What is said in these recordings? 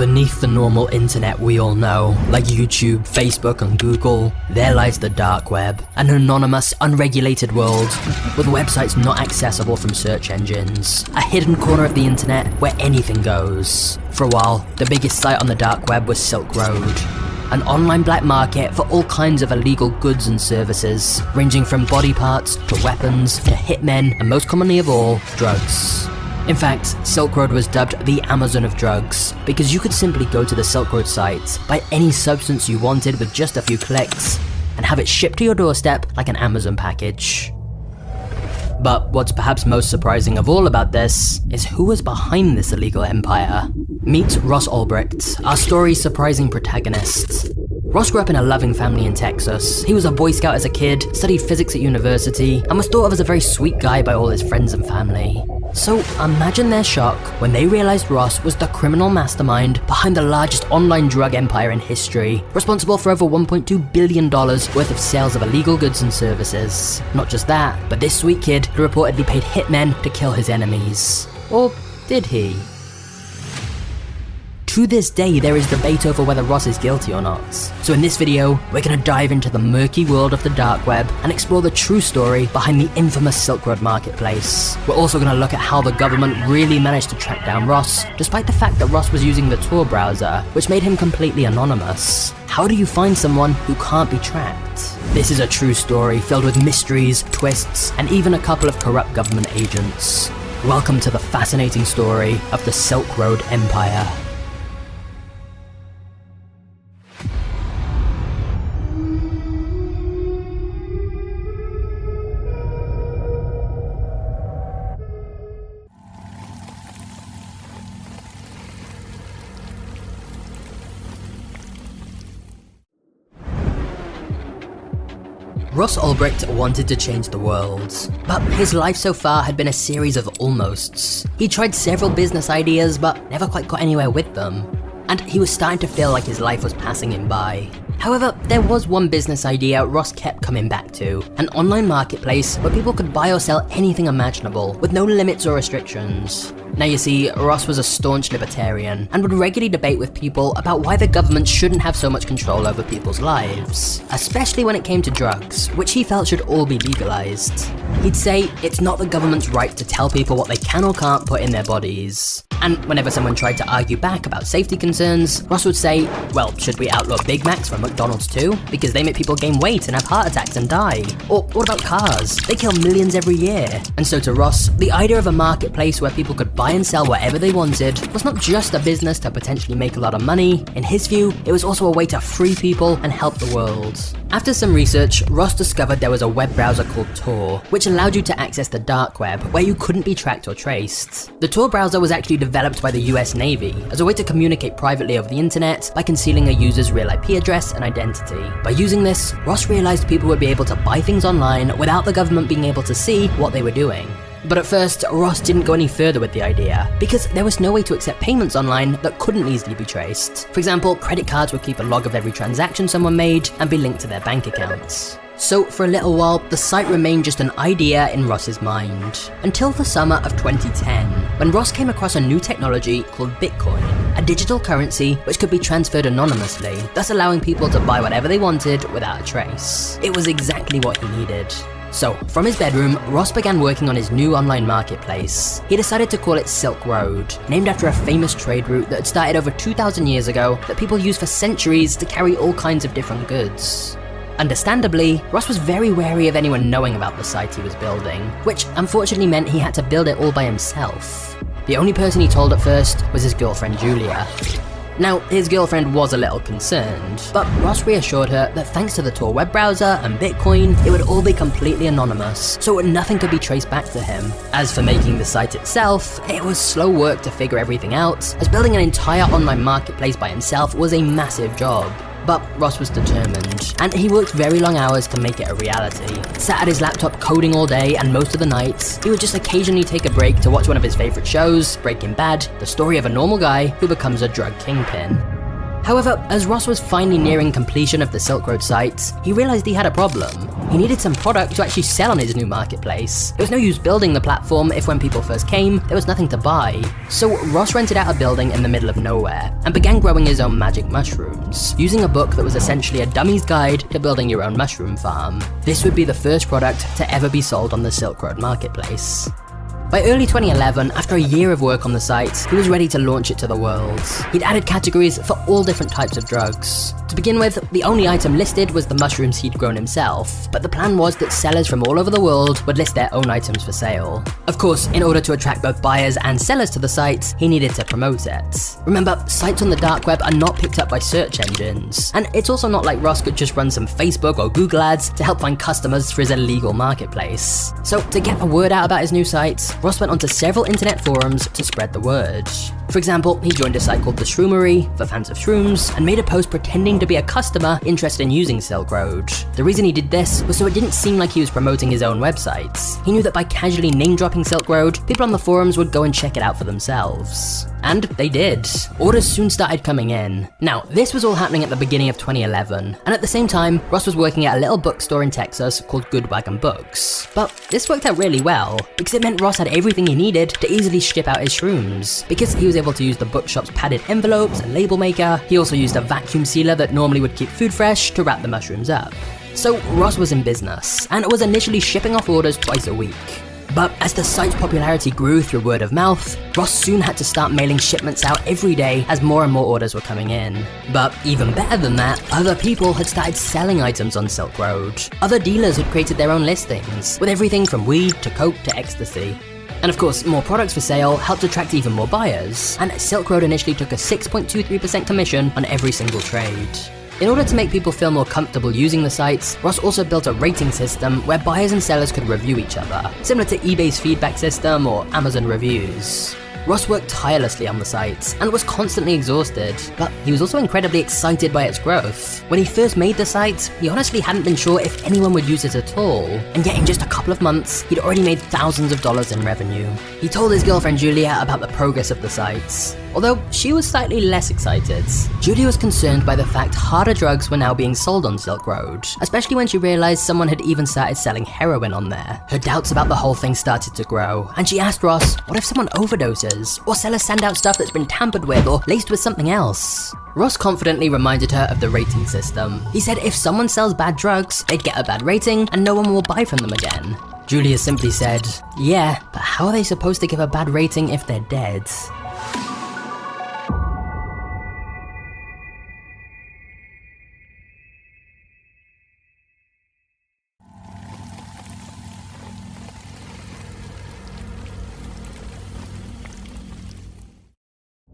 beneath the normal internet we all know, like YouTube, Facebook and Google, there lies the dark web, an anonymous, unregulated world with websites not accessible from search engines, a hidden corner of the internet where anything goes. For a while, the biggest site on the dark web was Silk Road, an online black market for all kinds of illegal goods and services, ranging from body parts to weapons to hitmen and most commonly of all, drugs. In fact, Silk Road was dubbed the Amazon of drugs because you could simply go to the Silk Road site, buy any substance you wanted with just a few clicks, and have it shipped to your doorstep like an Amazon package. But what's perhaps most surprising of all about this is who was behind this illegal empire. Meet Ross Ulbricht, our story's surprising protagonist. Ross grew up in a loving family in Texas. He was a Boy Scout as a kid, studied physics at university, and was thought of as a very sweet guy by all his friends and family. So imagine their shock when they realized Ross was the criminal mastermind behind the largest online drug empire in history, responsible for over $1.2 billion worth of sales of illegal goods and services. Not just that, but this sweet kid who reportedly paid hitmen to kill his enemies. Or did he? To this day, there is debate over whether Ross is guilty or not. So in this video, we're gonna dive into the murky world of the dark web and explore the true story behind the infamous Silk Road marketplace. We're also gonna look at how the government really managed to track down Ross, despite the fact that Ross was using the Tor browser, which made him completely anonymous. How do you find someone who can't be tracked? This is a true story filled with mysteries, twists, and even a couple of corrupt government agents. Welcome to the fascinating story of the Silk Road Empire. Ross Ulbricht wanted to change the world, but his life so far had been a series of almosts. He tried several business ideas, but never quite got anywhere with them. And he was starting to feel like his life was passing him by. However, there was one business idea Ross kept coming back to, an online marketplace where people could buy or sell anything imaginable, with no limits or restrictions. Now you see, Ross was a staunch libertarian and would regularly debate with people about why the government shouldn't have so much control over people's lives, especially when it came to drugs, which he felt should all be legalized. He'd say it's not the government's right to tell people what they can or can't put in their bodies. And whenever someone tried to argue back about safety concerns, Ross would say, well, should we outlaw Big Macs from McDonald's too? Because they make people gain weight and have heart attacks and die. Or what about cars? They kill millions every year. And so to Ross, the idea of a marketplace where people could buy and sell whatever they wanted was not just a business to potentially make a lot of money. In his view, it was also a way to free people and help the world. After some research, Ross discovered there was a web browser called Tor, which allowed you to access the dark web, where you couldn't be tracked or traced. The Tor browser was actually developed by the US Navy as a way to communicate privately over the internet by concealing a user's real IP address and identity. By using this, Ross realized people would be able to buy things online without the government being able to see what they were doing. But at first, Ross didn't go any further with the idea, because there was no way to accept payments online that couldn't easily be traced. For example, credit cards would keep a log of every transaction someone made and be linked to their bank accounts. So for a little while, the site remained just an idea in Ross's mind, until the summer of 2010, when Ross came across a new technology called Bitcoin, a digital currency which could be transferred anonymously, thus allowing people to buy whatever they wanted without a trace. It was exactly what he needed. So, from his bedroom, Ross began working on his new online marketplace. He decided to call it Silk Road, named after a famous trade route that had started over 2,000 years ago that people used for centuries to carry all kinds of different goods. Understandably, Ross was very wary of anyone knowing about the site he was building, which unfortunately meant he had to build it all by himself. The only person he told at first was his girlfriend Julia. Now, his girlfriend was a little concerned, but Ross reassured her that thanks to the Tor web browser and Bitcoin, it would all be completely anonymous, so nothing could be traced back to him. As for making the site itself, it was slow work to figure everything out, as building an entire online marketplace by himself was a massive job. But Ross was determined, and he worked very long hours to make it a reality. Sat at his laptop coding all day, and most of the nights, he would just occasionally take a break to watch one of his favorite shows, Breaking Bad, the story of a normal guy who becomes a drug kingpin. However, as Ross was finally nearing completion of the Silk Road site, he realized he had a problem. he needed some product to actually sell on his new marketplace. There was no use building the platform if when people first came, there was nothing to buy. So Ross rented out a building in the middle of nowhere and began growing his own magic mushrooms, using a book that was essentially a dummy's guide to building your own mushroom farm. This would be the first product to ever be sold on the Silk Road marketplace. By early 2011, after a year of work on the site, he was ready to launch it to the world. He'd added categories for all different types of drugs. To begin with, the only item listed was the mushrooms he'd grown himself, but the plan was that sellers from all over the world would list their own items for sale. Of course, in order to attract both buyers and sellers to the site, he needed to promote it. Remember, sites on the dark web are not picked up by search engines, and it's also not like Ross could just run some Facebook or Google ads to help find customers for his illegal marketplace. So to get the word out about his new site, Ross went onto several internet forums to spread the word. For example, he joined a site called The Shroomery, for fans of shrooms, and made a post pretending to be a customer interested in using Silk Road. The reason he did this was so it didn't seem like he was promoting his own website. He knew that by casually name-dropping Silk Road, people on the forums would go and check it out for themselves. And they did. Orders soon started coming in. Now, this was all happening at the beginning of 2011, and at the same time, Ross was working at a little bookstore in Texas called Good Wagon Books. But this worked out really well, because it meant Ross had everything he needed to easily ship out his shrooms. Because he was able to use the bookshop's padded envelopes and label maker, he also used a vacuum sealer that normally would keep food fresh to wrap the mushrooms up. So Ross was in business, and was initially shipping off orders twice a week. But as the site's popularity grew through word of mouth, Ross soon had to start mailing shipments out every day as more and more orders were coming in. But even better than that, other people had started selling items on Silk Road. Other dealers had created their own listings, with everything from weed to coke to ecstasy. And of course, more products for sale helped attract even more buyers, and Silk Road initially took a 6.23% commission on every single trade. In order to make people feel more comfortable using the sites, Ross also built a rating system where buyers and sellers could review each other, similar to eBay's feedback system or Amazon reviews. Ross worked tirelessly on the site and was constantly exhausted, but he was also incredibly excited by its growth. When he first made the site, he honestly hadn't been sure if anyone would use it at all, and yet in just a couple of months, he'd already made thousands of dollars in revenue. He told his girlfriend Julia about the progress of the sites. Although she was slightly less excited. Julia was concerned by the fact harder drugs were now being sold on Silk Road, especially when she realized someone had even started selling heroin on there. Her doubts about the whole thing started to grow, and she asked Ross, what if someone overdoses? Or sellers send out stuff that's been tampered with or laced with something else? Ross confidently reminded her of the rating system. He said if someone sells bad drugs, they'd get a bad rating and no one will buy from them again. Julia simply said, yeah, but how are they supposed to give a bad rating if they're dead?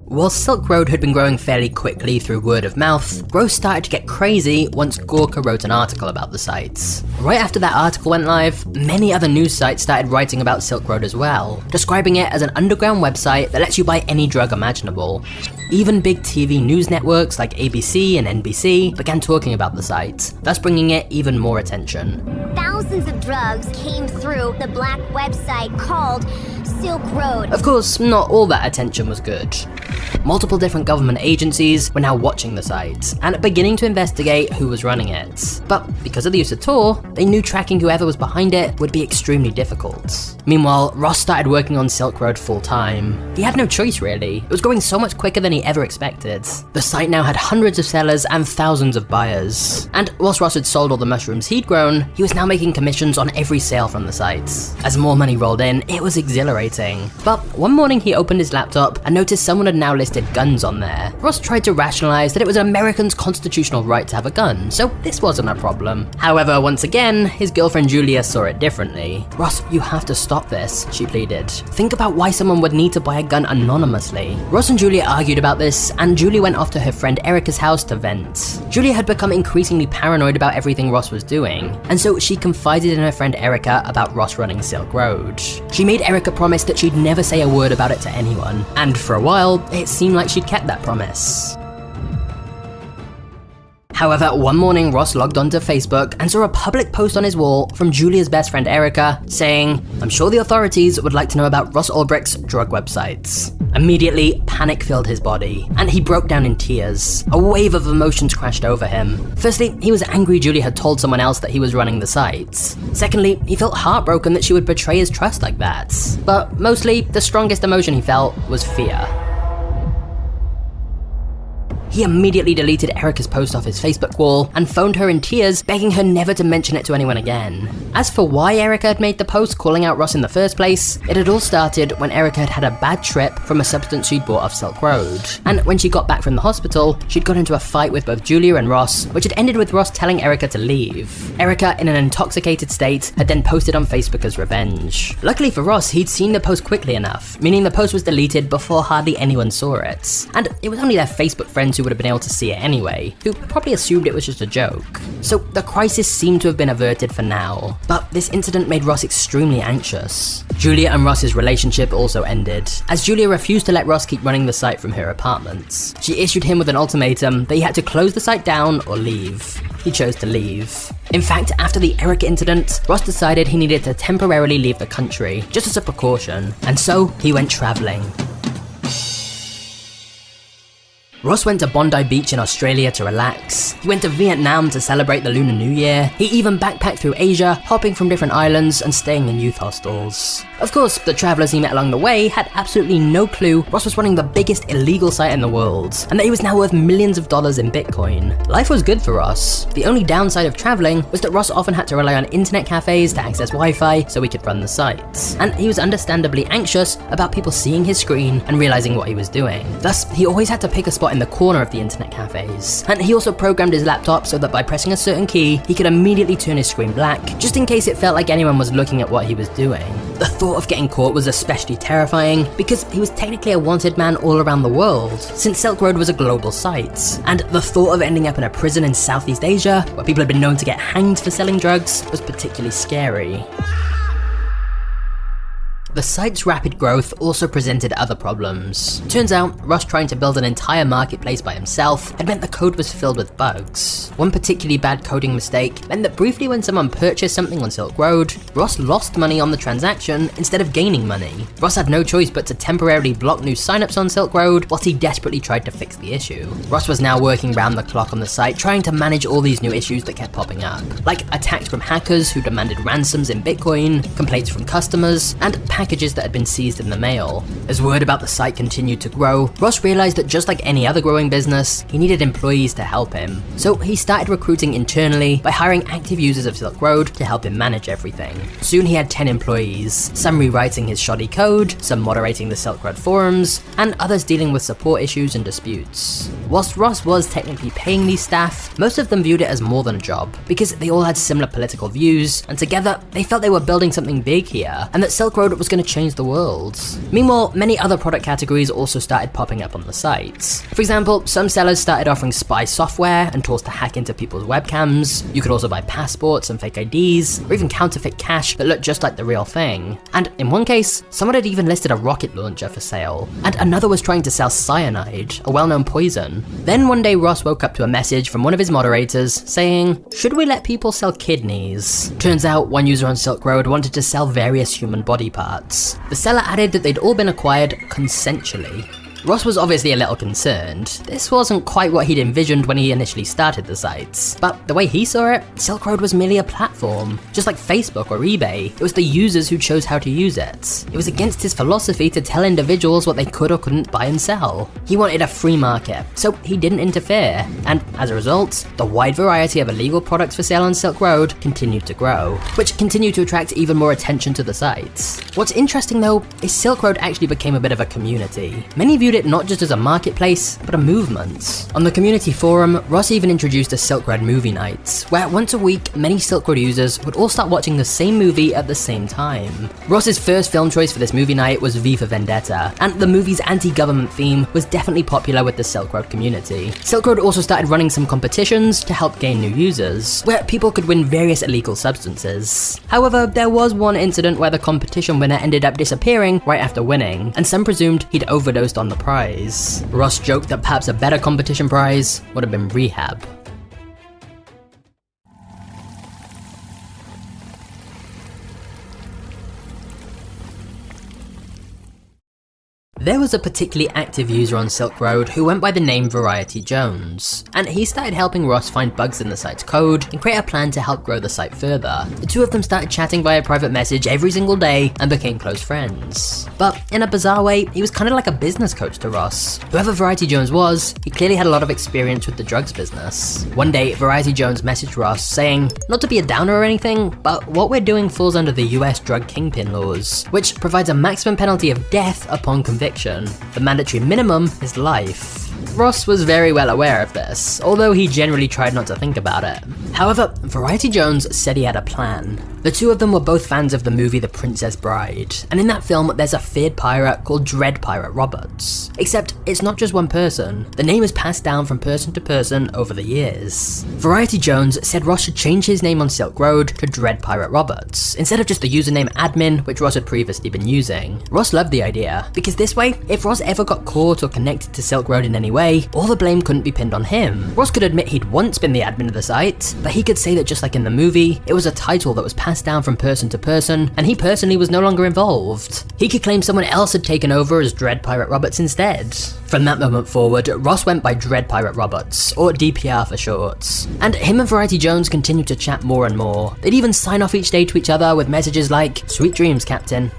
While Silk Road had been growing fairly quickly through word of mouth, growth started to get crazy once Gorka wrote an article about the sites. Right after that article went live, many other news sites started writing about Silk Road as well, describing it as an underground website that lets you buy any drug imaginable. Even big TV news networks like ABC and NBC began talking about the site, thus bringing it even more attention. Thousands of drugs came through the black website called Silk Road. Of course, not all that attention was good. Multiple different government agencies were now watching the site and beginning to investigate who was running it. But because of the use of Tor, they knew tracking whoever was behind it would be extremely difficult. Meanwhile, Ross started working on Silk Road full-time. He had no choice really. It was growing so much quicker than he ever expected. The site now had hundreds of sellers and thousands of buyers. And whilst Ross had sold all the mushrooms he'd grown, he was now making commissions on every sale from the site. As more money rolled in, it was exhilarating. But one morning he opened his laptop and noticed someone had now listed guns on there. Ross tried to rationalize that it was an American's constitutional right to have a gun, so this wasn't a problem. However, once again, his girlfriend Julia saw it differently. Ross, you have to stop this, she pleaded. Think about why someone would need to buy a gun anonymously. Ross and Julia argued about this, and Julia went off to her friend Erica's house to vent. Julia had become increasingly paranoid about everything Ross was doing, and so she confided in her friend Erica about Ross running Silk Road. She made Erica promise that she'd never say a word about it to anyone, and for a while, it seemed like she'd kept that promise. However, one morning Ross logged onto Facebook and saw a public post on his wall from Julia's best friend Erica saying, "I'm sure the authorities would like to know about Ross Ulbricht's drug websites." Immediately, panic filled his body, and he broke down in tears. A wave of emotions crashed over him. Firstly, he was angry Julia had told someone else that he was running the site. Secondly, he felt heartbroken that she would betray his trust like that. But mostly, the strongest emotion he felt was fear. He immediately deleted Erica's post off his Facebook wall and phoned her in tears, begging her never to mention it to anyone again. As for why Erica had made the post calling out Ross in the first place, it had all started when Erica had had a bad trip from a substance she'd bought off Silk Road. And when she got back from the hospital, she'd got into a fight with both Julia and Ross, which had ended with Ross telling Erica to leave. Erica, in an intoxicated state, had then posted on Facebook as revenge. Luckily for Ross, he'd seen the post quickly enough, meaning the post was deleted before hardly anyone saw it. And it was only their Facebook friends who would have been able to see it anyway, who probably assumed it was just a joke. So the crisis seemed to have been averted for now, but this incident made Ross extremely anxious. Julia and Ross's relationship also ended, as Julia refused to let Ross keep running the site from her apartment. She issued him with an ultimatum that he had to close the site down or leave. He chose to leave. In fact, after the Erica incident, Ross decided he needed to temporarily leave the country, just as a precaution, and so he went traveling. Ross went to Bondi Beach in Australia to relax. He went to Vietnam to celebrate the Lunar New Year. He even backpacked through Asia, hopping from different islands and staying in youth hostels. Of course, the travelers he met along the way had absolutely no clue Ross was running the biggest illegal site in the world, and that he was now worth millions of dollars in Bitcoin. Life was good for Ross. The only downside of traveling was that Ross often had to rely on internet cafes to access Wi-Fi so he could run the site. And he was understandably anxious about people seeing his screen and realizing what he was doing. Thus, he always had to pick a spot in the corner of the internet cafes. And he also programmed his laptop so that by pressing a certain key, he could immediately turn his screen black, just in case it felt like anyone was looking at what he was doing. The thought of getting caught was especially terrifying, because he was technically a wanted man all around the world, since Silk Road was a global site. And the thought of ending up in a prison in Southeast Asia, where people had been known to get hanged for selling drugs, was particularly scary. The site's rapid growth also presented other problems. Turns out, Ross trying to build an entire marketplace by himself had meant the code was filled with bugs. One particularly bad coding mistake meant that briefly when someone purchased something on Silk Road, Ross lost money on the transaction instead of gaining money. Ross had no choice but to temporarily block new signups on Silk Road whilst he desperately tried to fix the issue. Ross was now working round the clock on the site trying to manage all these new issues that kept popping up, like attacks from hackers who demanded ransoms in Bitcoin, complaints from customers, and packages that had been seized in the mail. As word about the site continued to grow, Ross realized that just like any other growing business, he needed employees to help him. So he started recruiting internally by hiring active users of Silk Road to help him manage everything. Soon he had 10 employees, some rewriting his shoddy code, some moderating the Silk Road forums, and others dealing with support issues and disputes. Whilst Ross was technically paying these staff, most of them viewed it as more than a job, because they all had similar political views, and together they felt they were building something big here, and that Silk Road was going to change the world. Meanwhile, many other product categories also started popping up on the site. For example, some sellers started offering spy software and tools to hack into people's webcams. You could also buy passports and fake IDs, or even counterfeit cash that looked just like the real thing. And in one case, someone had even listed a rocket launcher for sale, and another was trying to sell cyanide, a well-known poison. Then one day Ross woke up to a message from one of his moderators saying, "Should we let people sell kidneys?" Turns out one user on Silk Road wanted to sell various human body parts. The seller added that they'd all been acquired consensually. Ross was obviously a little concerned. This wasn't quite what he'd envisioned when he initially started the sites. But the way he saw it, Silk Road was merely a platform. Just like Facebook or eBay, it was the users who chose how to use it. It was against his philosophy to tell individuals what they could or couldn't buy and sell. He wanted a free market, so he didn't interfere. And as a result, the wide variety of illegal products for sale on Silk Road continued to grow, which continued to attract even more attention to the sites. What's interesting though, is Silk Road actually became a bit of a community. Many viewed it not just as a marketplace, but a movement. On the community forum, Ross even introduced a Silk Road movie night, where once a week, many Silk Road users would all start watching the same movie at the same time. Ross's first film choice for this movie night was V for Vendetta, and the movie's anti-government theme was definitely popular with the Silk Road community. Silk Road also started running some competitions to help gain new users, where people could win various illegal substances. However, there was one incident where the competition winner ended up disappearing right after winning, and some presumed he'd overdosed on the prize. Ross joked that perhaps a better competition prize would have been rehab. There was a particularly active user on Silk Road who went by the name Variety Jones, and he started helping Ross find bugs in the site's code and create a plan to help grow the site further. The two of them started chatting via private message every single day and became close friends. But in a bizarre way, he was kind of like a business coach to Ross. Whoever Variety Jones was, he clearly had a lot of experience with the drugs business. One day, Variety Jones messaged Ross saying, not to be a downer or anything, but what we're doing falls under the US drug kingpin laws, which provides a maximum penalty of death upon conviction. The mandatory minimum is life. Ross was very well aware of this, although he generally tried not to think about it. However, Variety Jones said he had a plan. The two of them were both fans of the movie The Princess Bride, and in that film there's a feared pirate called Dread Pirate Roberts. Except it's not just one person, the name is passed down from person to person over the years. Variety Jones said Ross should change his name on Silk Road to Dread Pirate Roberts, instead of just the username admin which Ross had previously been using. Ross loved the idea, because this way, if Ross ever got caught or connected to Silk Road in any way, all the blame couldn't be pinned on him. Ross could admit he'd once been the admin of the site, but he could say that just like in the movie, it was a title that was passed down from person to person, and he personally was no longer involved. He could claim someone else had taken over as Dread Pirate Roberts instead. From that moment forward, Ross went by Dread Pirate Roberts, or DPR for short. And him and Variety Jones continued to chat more and more. They'd even sign off each day to each other with messages like, "Sweet dreams, Captain."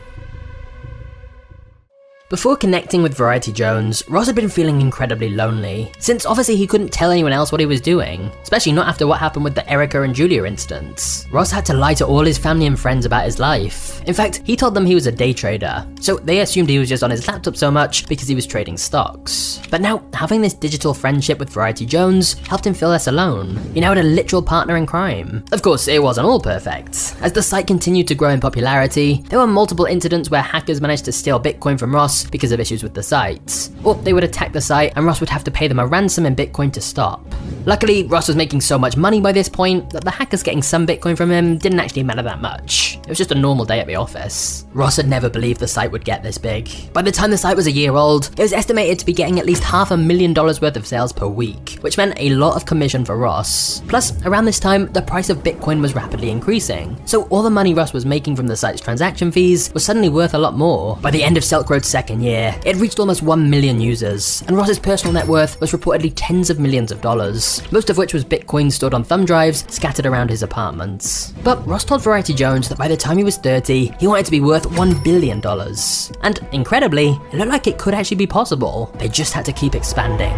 Before connecting with Variety Jones, Ross had been feeling incredibly lonely, since obviously he couldn't tell anyone else what he was doing, especially not after what happened with the Erica and Julia instance. Ross had to lie to all his family and friends about his life. In fact, he told them he was a day trader, so they assumed he was just on his laptop so much because he was trading stocks. But now, having this digital friendship with Variety Jones helped him feel less alone. He now had a literal partner in crime. Of course, it wasn't all perfect. As the site continued to grow in popularity, there were multiple incidents where hackers managed to steal Bitcoin from Ross because of issues with the site. Or they would attack the site and Ross would have to pay them a ransom in Bitcoin to stop. Luckily, Ross was making so much money by this point that the hackers getting some Bitcoin from him didn't actually matter that much. It was just a normal day at the office. Ross had never believed the site would get this big. By the time the site was a year old, it was estimated to be getting at least $500,000 worth of sales per week, which meant a lot of commission for Ross. Plus, around this time, the price of Bitcoin was rapidly increasing, so all the money Ross was making from the site's transaction fees was suddenly worth a lot more. By the end of Silk Road's second year, it reached almost 1 million users, and Ross's personal net worth was reportedly tens of millions of dollars, most of which was Bitcoin stored on thumb drives scattered around his apartments. But Ross told Variety Jones that by the time he was 30, he wanted to be worth $1 billion. And incredibly, it looked like it could actually be possible. They just had to keep expanding.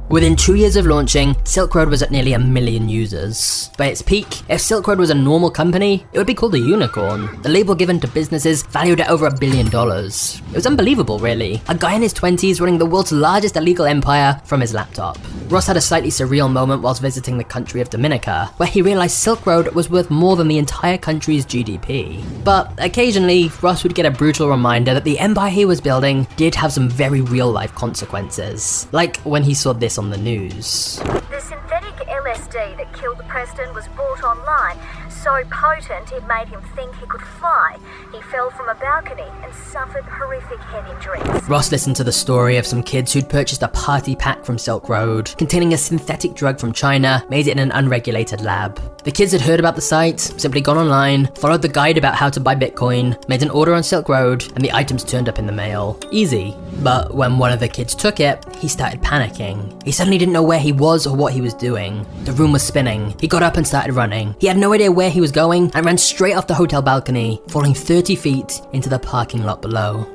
Within 2 years of launching, Silk Road was at nearly 1 million users. By its peak, if Silk Road was a normal company, it would be called a unicorn, the label given to businesses valued at over $1 billion. It was unbelievable, really. A guy in his 20s running the world's largest illegal empire from his laptop. Ross had a slightly surreal moment whilst visiting the country of Dominica, where he realized Silk Road was worth more than the entire country's GDP. But occasionally, Ross would get a brutal reminder that the empire he was building did have some very real-life consequences, like when he saw this on the news. The synthetic LSD that killed the president was bought online, so potent it made him think he could fly. He fell from a balcony and suffered horrific head injuries. Ross listened to the story of some kids who'd purchased a party pack from Silk Road, containing a synthetic drug from China made in an unregulated lab. The kids had heard about the site, simply gone online, followed the guide about how to buy Bitcoin, made an order on Silk Road, and the items turned up in the mail. Easy. But when one of the kids took it, he started panicking. He suddenly didn't know where he was or what he was doing. The room was spinning. He got up and started running. He had no idea where he was going and ran straight off the hotel balcony, falling 30 feet into the parking lot below.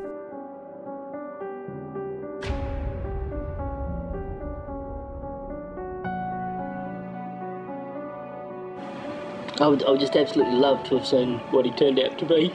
I would just absolutely love to have seen what he turned out to be.